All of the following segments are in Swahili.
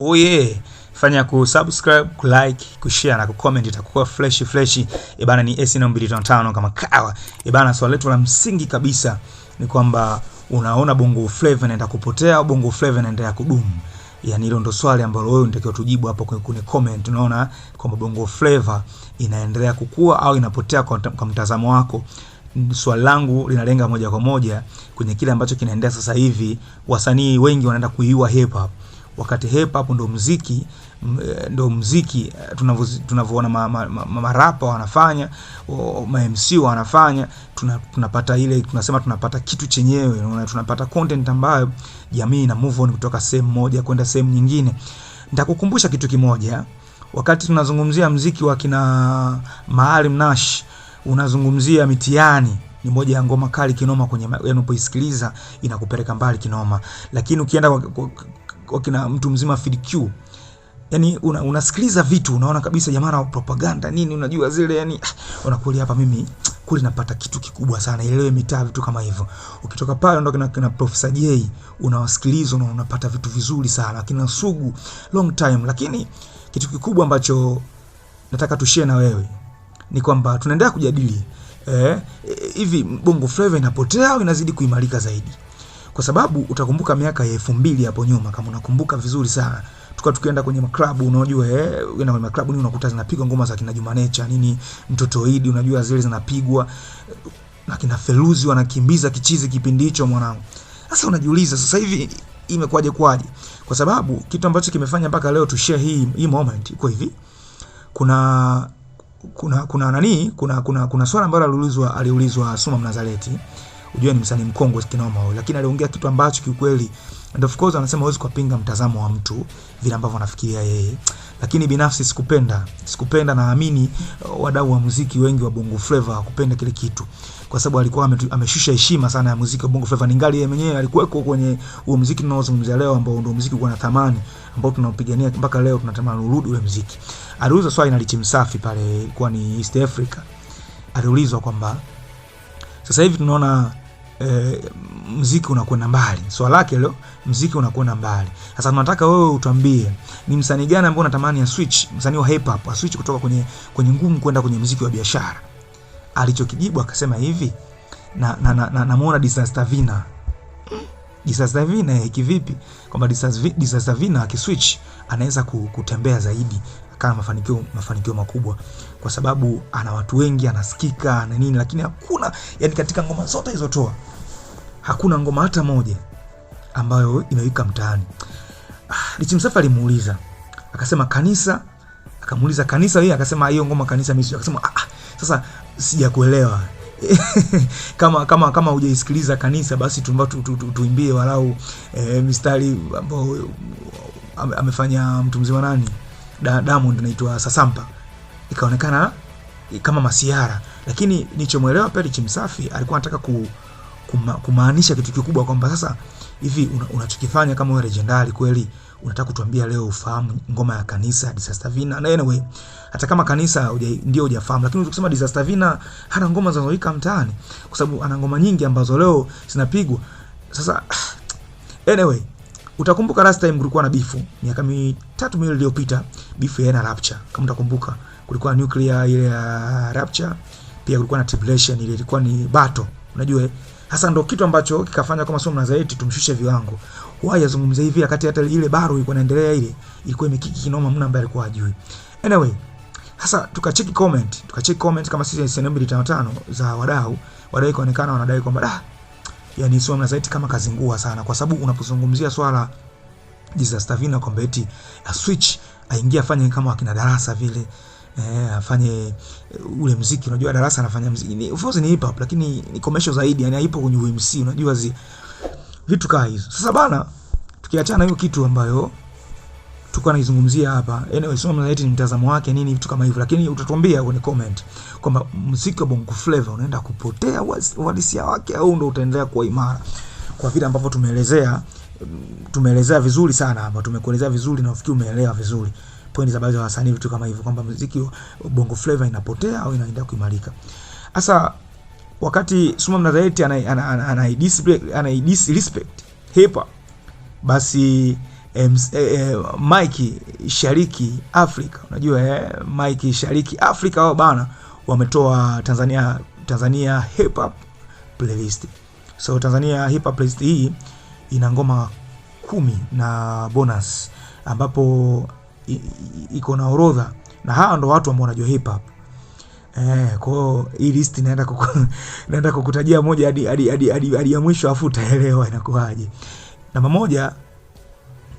Oh yeah, fanya kusubscribe, kulike, kushare na kucomment, itakuwa fresh. Bana ni S255 kama kawa. Bana swali letu la msingi kabisa ni kwamba unaona Bongo Flava inaenda kupotea au Bongo Flava inaendelea kudumu? Yaani hilo ndo swali ambalo wewe unatakiwa tujibu hapo kwenye comment. Unaona kwamba Bongo Flava inaendelea kukua au inapotea kwa mtazamo wako? Swali langu linalenga moja kwa moja kwenye kile ambacho kinaendelea sasa hivi. Wasanii wengi wanaenda kuiua hip hop, wakati hip hop ndo muziki tunavyoona marapa wanafanya, ma MC wanafanya, tunapata ile tunasema tunapata kitu chenyewe, tunapata content ambayo jamii na move on kutoka sehemu moja kwenda sehemu nyingine. Nitakukumbusha kitu kimoja, wakati tunazungumzia muziki wa kina Maalim Nash, unazungumzia Mitiani, ni moja ya ngoma kali kinoma kwenye unapoisikiliza inakupeleka mbali kinoma. Lakini ukienda kwa kina mtu mzima Fid Q, yani unasikiliza vitu unaona kabisa jamaa na propaganda nini, unajua zile, yani unakulia hapa mimi kule napata kitu kikubwa sana, elewe mitaa, vitu kama hivyo. Ukitoka pale ndo kina Professor J unawasikiliza na unapata vitu vizuri sana, kina Sugu long time. Lakini kitu kikubwa ambacho nataka tushare na wewe ni kwamba tunaendelea kujadili hivi Bongo Flava inapotea au inazidi kuimarika zaidi? Kwa sababu utakumbuka miaka ya 2000 hapo nyuma, kama unakumbuka vizuri sana, tukienda kwenye maklabu, unajua unaenda kwenye maklabu ni unakuta zinapigwa ngoma za kina Juma Nature nini, Mtoto Idi, unajua zile zinapigwa na kina Feluzi wanakimbiza kichizi kipindi hicho mwanangu. Sasa unajiuliza sasa hivi imekwaje? Kwa sababu kitu ambacho kimefanya mpaka leo tu share hii moment iko hivi. Kuna swala ambalo aliulizwa Suma Mnazaleti. Unajua ni msanii mkongwe kinoma huyo, lakini aliongea kitu ambacho kiukweli, and of course anasema huwezi kupinga mtazamo wa mtu vile ambavyo anafikiria yeye, lakini binafsi sikupenda, naamini wadau wa muziki wengi wa Bongo Flava hakupenda kile kitu, kwa sababu alikuwa ameshusha heshima sana ya muziki wa Bongo Flava. Ningali yeye mwenyewe alikuweko kwenye huo muziki tunaozungumzia leo, ambao ndio muziki kwa na thamani, ambao tunaupigania mpaka leo, tunatamani urudi ule muziki. Aliulizwa swali na Rich Msafi pale, kwa ni East Africa. Aliulizwa kwamba sasa hivi tunaona muziki unakwenda mbali. Swali lake leo, muziki unakwenda mbali. Sasa tunataka wewe utuambie ni msanii gani ambaye unatamani switch, msanii wa hip hop switch kutoka kwenye ngumu kwenda kwenye muziki wa biashara. Alichokijibu akasema hivi, namuona Disaster Vina. Disaster Vina kivipi? Kwamba Disaster Vina akiswitch anaweza kutembea zaidi, kana mafanikio makubwa, kwa sababu ana watu wengi, anasikika na nini, lakini hakuna, yani katika ngoma zote hizo toa, hakuna ngoma hata moja ambayo imewika mtaani. Rich Msafi alimuuliza, akasema Kanisa, akamuuliza Kanisa yeye, akasema hiyo ngoma Kanisa mimi, akasema sasa sijakuelewa. kama hujaisikiliza Kanisa, basi tuimbie walau mistari ambao amefanya mtu mzima nani, Diamond, inaitwa Sasampa, ikaonekana kama masiara. Lakini nilichomuelewa pale Rich Msafi alikuwa anataka kumaanisha kitu kikubwa, kwamba sasa hivi unachokifanya kama wewe legendary kweli, unataka kutuambia leo ufahamu ngoma ya Kanisa, Disaster Vina. Na anyway, hata kama Kanisa ndio hujafahamu, lakini ukisema Disaster Vina hana ngoma zinazowika mtaani, kwa sababu ana ngoma nyingi ambazo leo zinapigwa. Sasa anyway, utakumbuka last time kulikuwa na bifu miaka 3 iliyopita, bifu ya Rapture. Kama utakumbuka, kulikuwa Nuclear ile ya Rapture, pia kulikuwa na Tribulation ile ilikuwa ni battle, unajua. Hasa ndo kitu ambacho kikafanya kama Suma Mnazaleti tumshushe viwango. Why yazungumza hivi wakati hata ile baro ilikuwa inaendelea, ile ilikuwa imekiki kinoma, mna ambaye alikuwa hajui. Anyway, hasa tukacheki comment kama sisi S255 za wadau ikaonekana wanadai kwamba yani Suma Mnazaleti kama kazingua sana, kwa sababu unapozungumzia swala Disaster Vina kwamba eti switch aingia afanye kama akina Darasa vile, afanye ule muziki, unajua Darasa anafanya muziki ni of course ni hip hop, lakini ni commercial zaidi, yani haipo kwenye UMC, unajua vitu kama hizo. Sasa bana, tukiachana hiyo kitu ambayo tulikuwa tunazungumzia hapa, anyway Suma Mnazaleti ni mtazamo wake nini, vitu kama hivyo, lakini utatuambia kwenye comment kwamba muziki wa Bongo Flava unaenda kupotea uhalisia wake au ndio utaendelea kuwa imara, kwa vile ambavyo tumeelezea vizuri sana hapa, tumekuelezea vizuri na ufikiri umeelewa vizuri pointi za baadhi ya wasanii, vitu kama hivyo, kwamba muziki wa Bongo Flava inapotea au inaendelea kuimarika. Sasa wakati Suma Mnazaleti ana disrespect hip hop, basi Mike Shariki Africa. Unajua Mike Shariki Africa wao bana wametoa Tanzania hip hop playlist. So Tanzania hip hop playlist hii ina ngoma 10 na bonus, ambapo iko na orodha, na hawa ndo watu ambao wanajua hip hop. Kwa hii list naenda kukutajia moja hadi ya mwisho, afu utaelewa inakuaje. Namba 1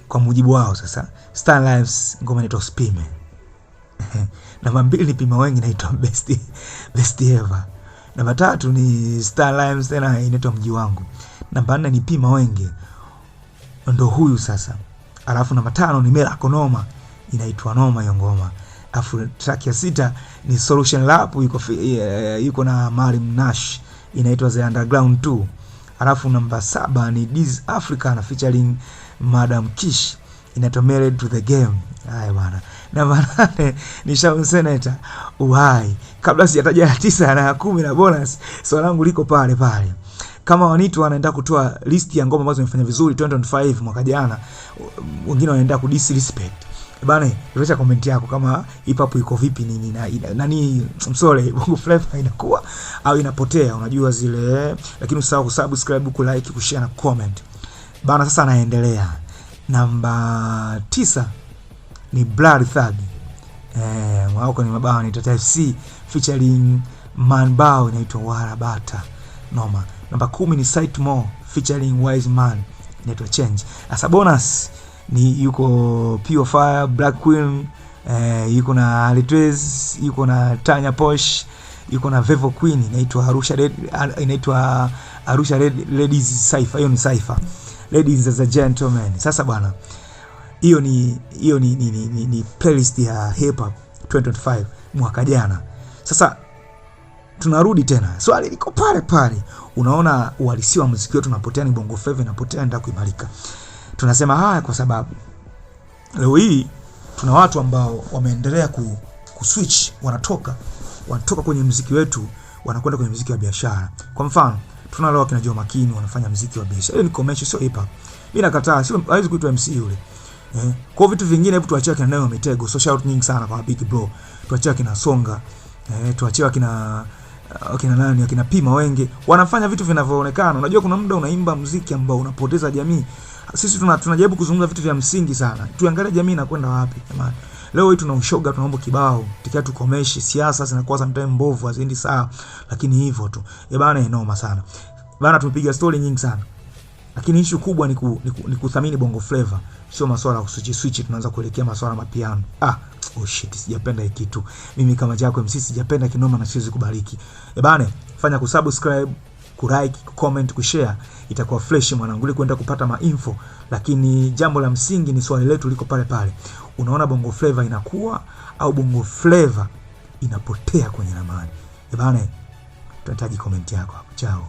kwa mujibu wao sasa, Star Lives ngoma inaitwa Spime. Namba 2 ni Pima Wengi inaitwa Best Ever. Namba 3 ni Star Lives tena inaitwa Mji Wangu. Namba 4 ni Pima Wengi, ndo huyu sasa. Alafu namba 5 ni Mela Konoma inaitwa Noma hiyo ngoma. Alafu track ya 6 ni Solution Rap yuko na Marim Nash inaitwa The Underground 2. Alafu namba 7 ni Diz Africa na featuring Madam Kish inaitwa Married to the Game. Haya bwana. Namba 8 ni Shaun Senator Uhai. Kabla sijataja 9 na 10 na bonus, swali langu liko pale pale. Kama Wanitu wanaenda kutoa list ya ngoma ambazo zimefanya vizuri 2025 mwaka jana, wengine wanaenda ku disrespect. Bana, acha comment yako kama hip hop iko vipi nini nani msole Bongo Flava inakuwa au inapotea, unajua zile. Lakini usahau kusubscribe, ku like, ku share na comment. Bana, sasa naendelea. Namba 9 ni Blood Thug. Wao ni mabao ni Tata FC featuring Manbao inaitwa Warabata Noma. Namba 10 ni Sight More featuring Wise Man inaitwa Change. Asa bonus ni yuko Pure Fire, Black Queen, yuko na Alitwez, yuko na Tanya Posh, yuko na Vevo Queen inaitwa Arusha Ladies Cypher. Hiyo ni Cypher. Ladies as a Gentleman. Sasa bwana, hiyo ni playlist ya hip hop 2025 mwaka jana. Sasa tunarudi tena. Swali liko pale pale. Unaona uhalisia wa muziki wetu unapotea, ni Bongo Flava inapotea, ndio kuimarika. Tunasema haya kwa sababu leo hii tuna watu ambao wameendelea kuswitch, wanatoka kwenye muziki wetu wanakwenda kwenye muziki wa biashara. Kwa mfano, tuna leo kina Joe Makini wanafanya muziki wa biashara. Hiyo ni commercial, sio hip hop. Mimi nakataa, sio, haiwezi kuitwa MC yule. Kwa vitu vingine hebu tuachie kina Nayo Mitego. So shout nyingi sana kwa Big Bro. Tuachie kina Songa. Tuachie kina nani, kina Pima Wengi. Wanafanya vitu vinavyoonekana. Unajua kuna muda unaimba muziki ambao unapoteza jamii. Sisi tunajaribu kuzungumza vitu vya msingi sana. Tuangalie jamii inakwenda wapi jamani. Leo hii tuna ushoga, tunaomba kibao, tikia tukomeshi, siasa zinakuwa sometimes mbovu, haziendi sawa, lakini hivyo tu. Bana, inoma sana. Bana, tumepiga story nyingi sana. Lakini issue kubwa ni kuthamini Bongo Flava. Sio masuala ya switch tunaanza kuelekea masuala mapiano. Oh shit, sijapenda hiki kitu. Mimi kama Jaco MC sijapenda kinoma na siwezi kubariki. Bana, fanya kusubscribe, kulike, comment, kushare, itakuwa fresh mwanangu ili kwenda kupata mainfo. Lakini jambo la msingi ni swali letu liko pale pale. Unaona Bongo Flava inakuwa au Bongo Flava inapotea kwenye ramani? Bana, tunahitaji comment yako hapo. Chao.